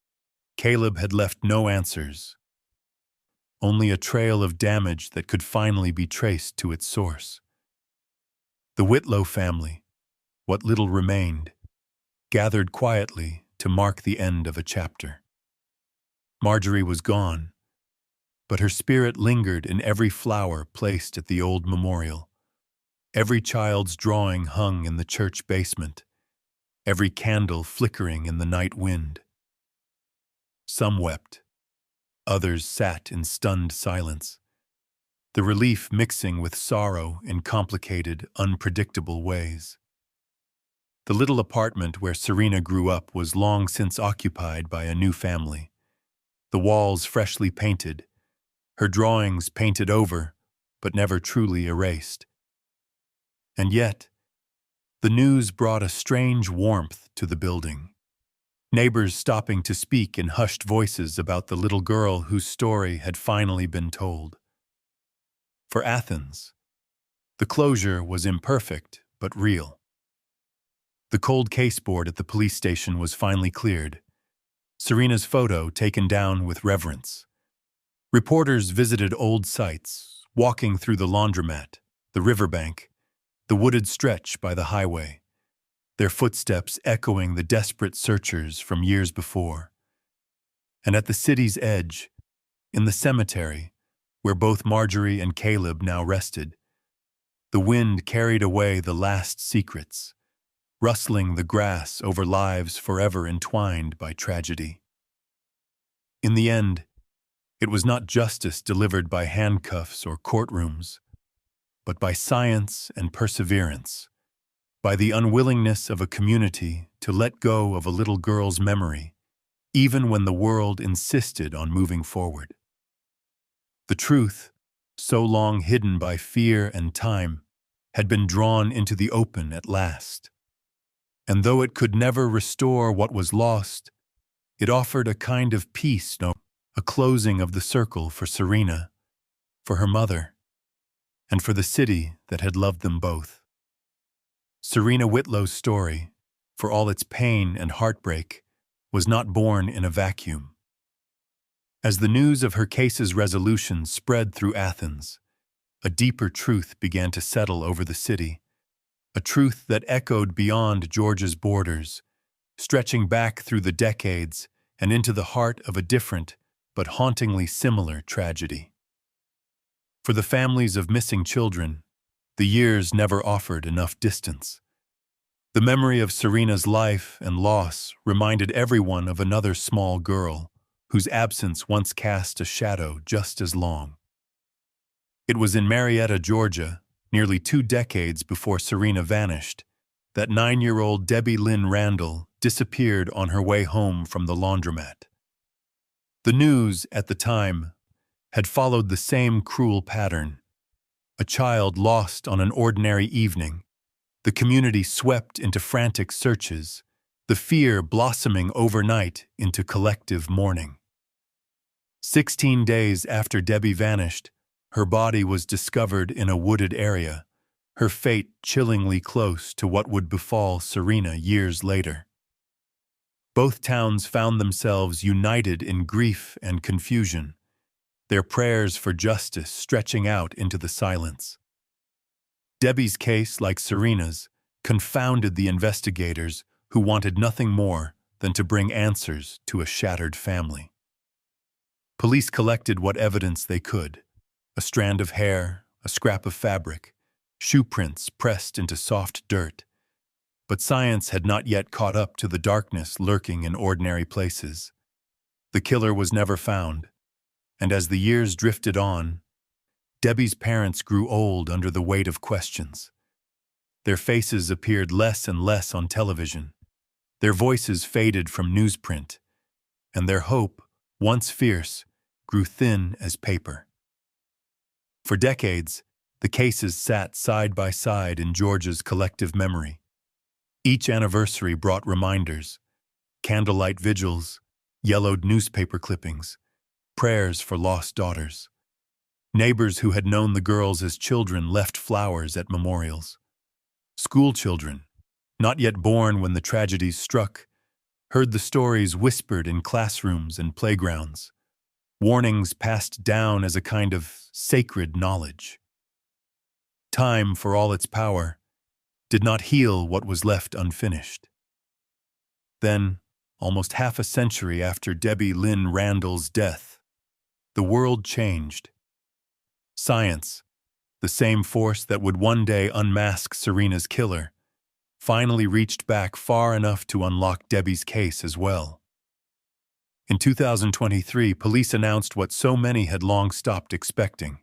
Caleb had left no answers, only a trail of damage that could finally be traced to its source. The Whitlow family, what little remained, gathered quietly to mark the end of a chapter. Marjorie was gone, but her spirit lingered in every flower placed at the old memorial, every child's drawing hung in the church basement, every candle flickering in the night wind. Some wept, others sat in stunned silence, the relief mixing with sorrow in complicated, unpredictable ways. The little apartment where Serena grew up was long since occupied by a new family, the walls freshly painted, her drawings painted over, but never truly erased. And yet, the news brought a strange warmth to the building. Neighbors stopping to speak in hushed voices about the little girl whose story had finally been told. For Athens, the closure was imperfect but real. The cold caseboard at the police station was finally cleared, Serena's photo taken down with reverence. Reporters visited old sites, walking through the laundromat, the riverbank, the wooded stretch by the highway, their footsteps echoing the desperate searchers from years before. And at the city's edge, in the cemetery, where both Marjorie and Caleb now rested, the wind carried away the last secrets, rustling the grass over lives forever entwined by tragedy. In the end, it was not justice delivered by handcuffs or courtrooms, but by science and perseverance, by the unwillingness of a community to let go of a little girl's memory, even when the world insisted on moving forward. The truth, so long hidden by fear and time, had been drawn into the open at last. And though it could never restore what was lost, it offered a kind of peace, a closing of the circle for Serena, for her mother, and for the city that had loved them both. Serena Whitlow's story, for all its pain and heartbreak, was not born in a vacuum. As the news of her case's resolution spread through Athens, a deeper truth began to settle over the city, a truth that echoed beyond Georgia's borders, stretching back through the decades and into the heart of a different but hauntingly similar tragedy. For the families of missing children, the years never offered enough distance. The memory of Serena's life and loss reminded everyone of another small girl whose absence once cast a shadow just as long. It was in Marietta, Georgia, nearly 2 decades before Serena vanished, that 9-year-old Debbie Lynn Randall disappeared on her way home from the laundromat. The news, at the time, had followed the same cruel pattern. A child lost on an ordinary evening, the community swept into frantic searches, the fear blossoming overnight into collective mourning. 16 days after Debbie vanished, her body was discovered in a wooded area, her fate chillingly close to what would befall Serena years later. Both towns found themselves united in grief and confusion, their prayers for justice stretching out into the silence. Debbie's case, like Serena's, confounded the investigators who wanted nothing more than to bring answers to a shattered family. Police collected what evidence they could: a strand of hair, a scrap of fabric, shoe prints pressed into soft dirt. But science had not yet caught up to the darkness lurking in ordinary places. The killer was never found, and as the years drifted on, Debbie's parents grew old under the weight of questions. Their faces appeared less and less on television, their voices faded from newsprint, and their hope, once fierce, grew thin as paper. For decades, the cases sat side by side in Georgia's collective memory. Each anniversary brought reminders: candlelight vigils, yellowed newspaper clippings, prayers for lost daughters. Neighbors who had known the girls as children left flowers at memorials. School children, not yet born when the tragedies struck, heard the stories whispered in classrooms and playgrounds, warnings passed down as a kind of sacred knowledge. Time, for all its power, did not heal what was left unfinished. Then, almost half a century after Debbie Lynn Randall's death, the world changed. Science, the same force that would one day unmask Serena's killer, finally reached back far enough to unlock Debbie's case as well. In 2023, police announced what so many had long stopped expecting.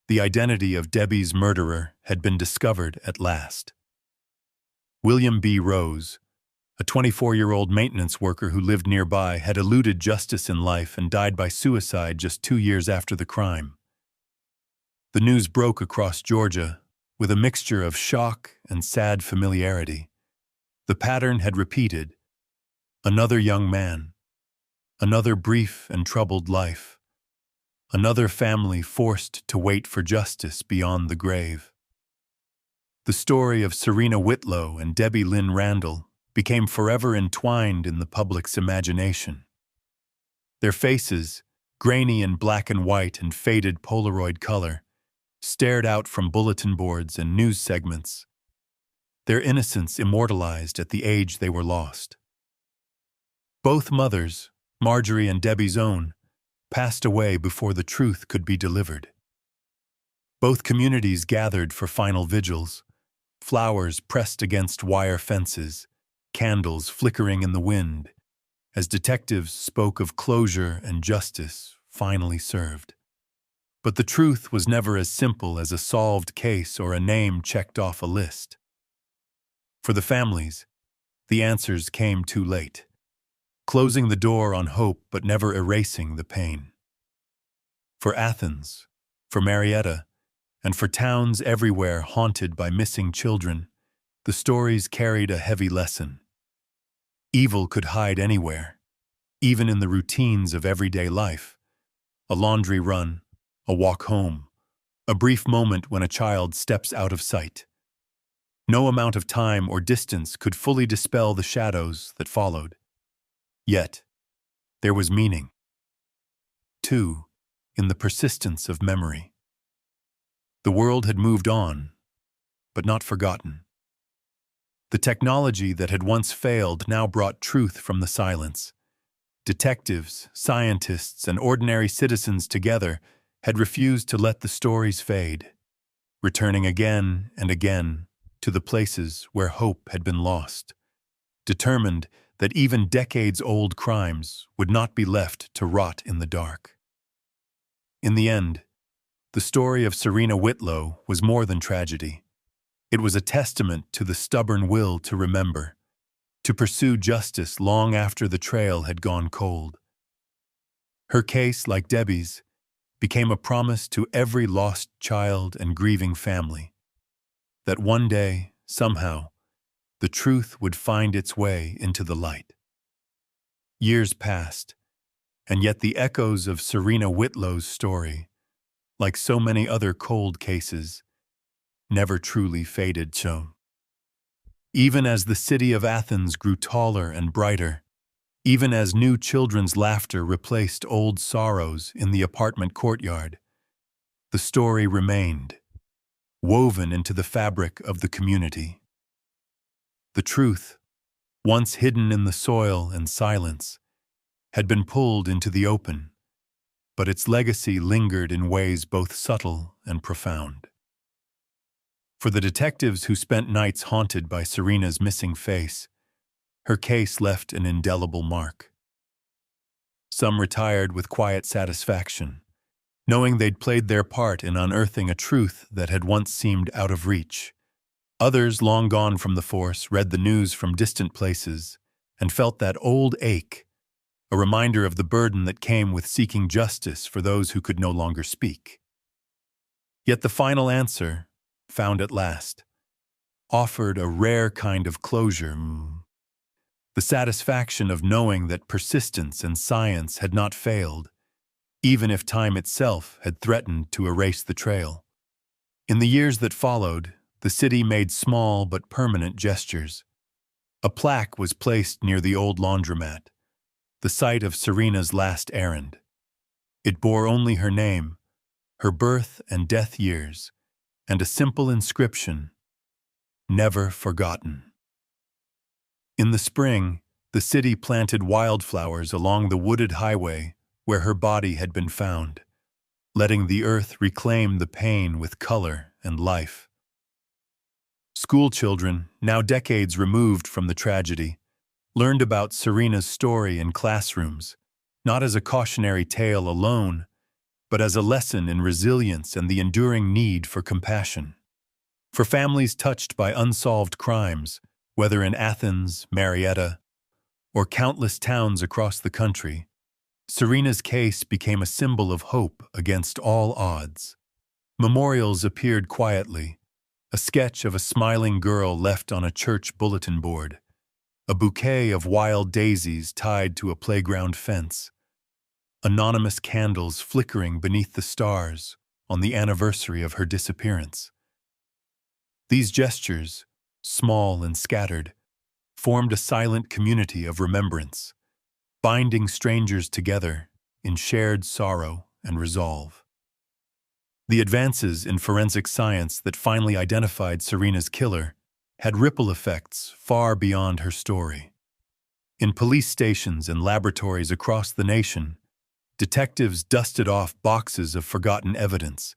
The identity of Debbie's murderer had been discovered at last. William B. Rose, a 24-year-old maintenance worker who lived nearby, had eluded justice in life and died by suicide just 2 years after the crime. The news broke across Georgia with a mixture of shock and sad familiarity. The pattern had repeated: another young man, another brief and troubled life, another family forced to wait for justice beyond the grave. The story of Serena Whitlow and Debbie Lynn Randall became forever entwined in the public's imagination. Their faces, grainy in black and white and faded Polaroid color, stared out from bulletin boards and news segments, their innocence immortalized at the age they were lost. Both mothers, Marjorie and Debbie's own, passed away before the truth could be delivered. Both communities gathered for final vigils, flowers pressed against wire fences, candles flickering in the wind, as detectives spoke of closure and justice finally served. But the truth was never as simple as a solved case or a name checked off a list. For the families, the answers came too late, closing the door on hope but never erasing the pain. For Athens, for Marietta, and for towns everywhere haunted by missing children, the stories carried a heavy lesson. Evil could hide anywhere, even in the routines of everyday life. A laundry run, a walk home, a brief moment when a child steps out of sight. No amount of time or distance could fully dispel the shadows that followed. Yet, there was meaning, too, in the persistence of memory. The world had moved on, but not forgotten. The technology that had once failed now brought truth from the silence. Detectives, scientists, and ordinary citizens together had refused to let the stories fade, returning again and again to the places where hope had been lost, determined that even decades-old crimes would not be left to rot in the dark. In the end, the story of Serena Whitlow was more than tragedy. It was a testament to the stubborn will to remember, to pursue justice long after the trail had gone cold. Her case, like Debbie's, became a promise to every lost child and grieving family, that one day, somehow, the truth would find its way into the light. Years passed, and yet the echoes of Serena Whitlow's story, like so many other cold cases, never truly faded. Even as the city of Athens grew taller and brighter, even as new children's laughter replaced old sorrows in the apartment courtyard, the story remained, woven into the fabric of the community. The truth, once hidden in the soil and silence, had been pulled into the open, but its legacy lingered in ways both subtle and profound. For the detectives who spent nights haunted by Serena's missing face, her case left an indelible mark. Some retired with quiet satisfaction, knowing they'd played their part in unearthing a truth that had once seemed out of reach. Others, long gone from the force, read the news from distant places and felt that old ache, a reminder of the burden that came with seeking justice for those who could no longer speak. Yet the final answer, found at last, offered a rare kind of closure. The satisfaction of knowing that persistence and science had not failed, even if time itself had threatened to erase the trail. In the years that followed, the city made small but permanent gestures. A plaque was placed near the old laundromat, the site of Serena's last errand. It bore only her name, her birth and death years, and a simple inscription, "Never forgotten." In the spring, the city planted wildflowers along the wooded highway where her body had been found, letting the earth reclaim the pain with color and life. School children, now decades removed from the tragedy, learned about Serena's story in classrooms, not as a cautionary tale alone, but as a lesson in resilience and the enduring need for compassion. For families touched by unsolved crimes, whether in Athens, Marietta, or countless towns across the country, Serena's case became a symbol of hope against all odds. Memorials appeared quietly, a sketch of a smiling girl left on a church bulletin board, a bouquet of wild daisies tied to a playground fence, anonymous candles flickering beneath the stars on the anniversary of her disappearance. These gestures, small and scattered, formed a silent community of remembrance, binding strangers together in shared sorrow and resolve. The advances in forensic science that finally identified Serena's killer had ripple effects far beyond her story. In police stations and laboratories across the nation, detectives dusted off boxes of forgotten evidence,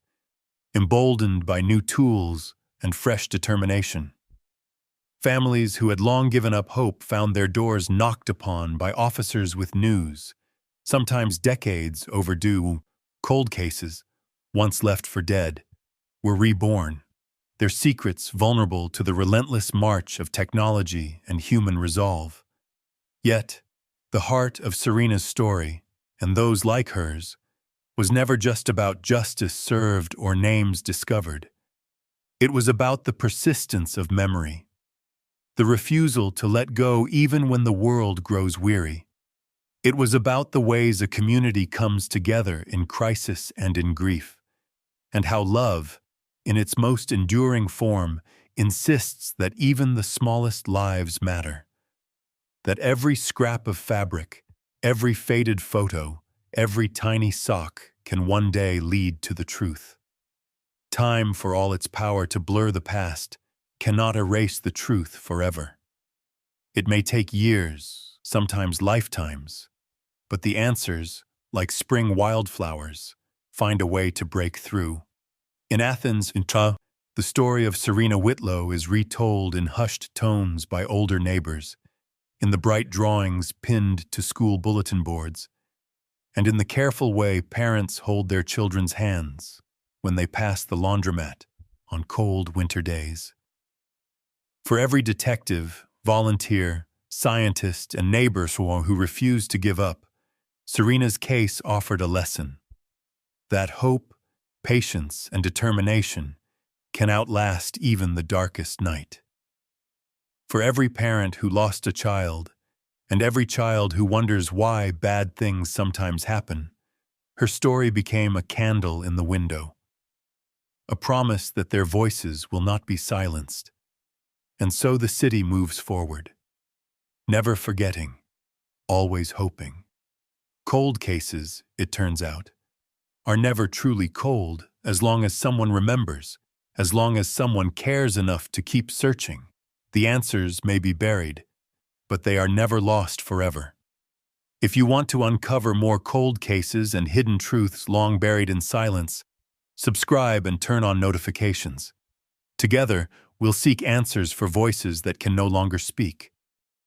emboldened by new tools and fresh determination. Families who had long given up hope found their doors knocked upon by officers with news, sometimes decades overdue. Cold cases, once left for dead, were reborn, their secrets vulnerable to the relentless march of technology and human resolve. Yet, the heart of Serena's story, and those like hers, was never just about justice served or names discovered. It was about the persistence of memory, the refusal to let go even when the world grows weary. It was about the ways a community comes together in crisis and in grief, and how love, in its most enduring form, insists that even the smallest lives matter. That every scrap of fabric, every faded photo, every tiny sock can one day lead to the truth. Time, for all its power to blur the past, cannot erase the truth forever. It may take years, sometimes lifetimes, but the answers, like spring wildflowers, find a way to break through. In Athens, the story of Serena Whitlow is retold in hushed tones by older neighbors, in the bright drawings pinned to school bulletin boards, and in the careful way parents hold their children's hands when they pass the laundromat on cold winter days. For every detective, volunteer, scientist, and neighbor who refused to give up, Serena's case offered a lesson: that hope, patience, and determination can outlast even the darkest night. For every parent who lost a child, and every child who wonders why bad things sometimes happen, her story became a candle in the window, a promise that their voices will not be silenced. And so the city moves forward, never forgetting, always hoping. Cold cases, it turns out, are never truly cold as long as someone remembers, as long as someone cares enough to keep searching. The answers may be buried, but they are never lost forever. If you want to uncover more cold cases and hidden truths long buried in silence, subscribe and turn on notifications. Together, we'll seek answers for voices that can no longer speak.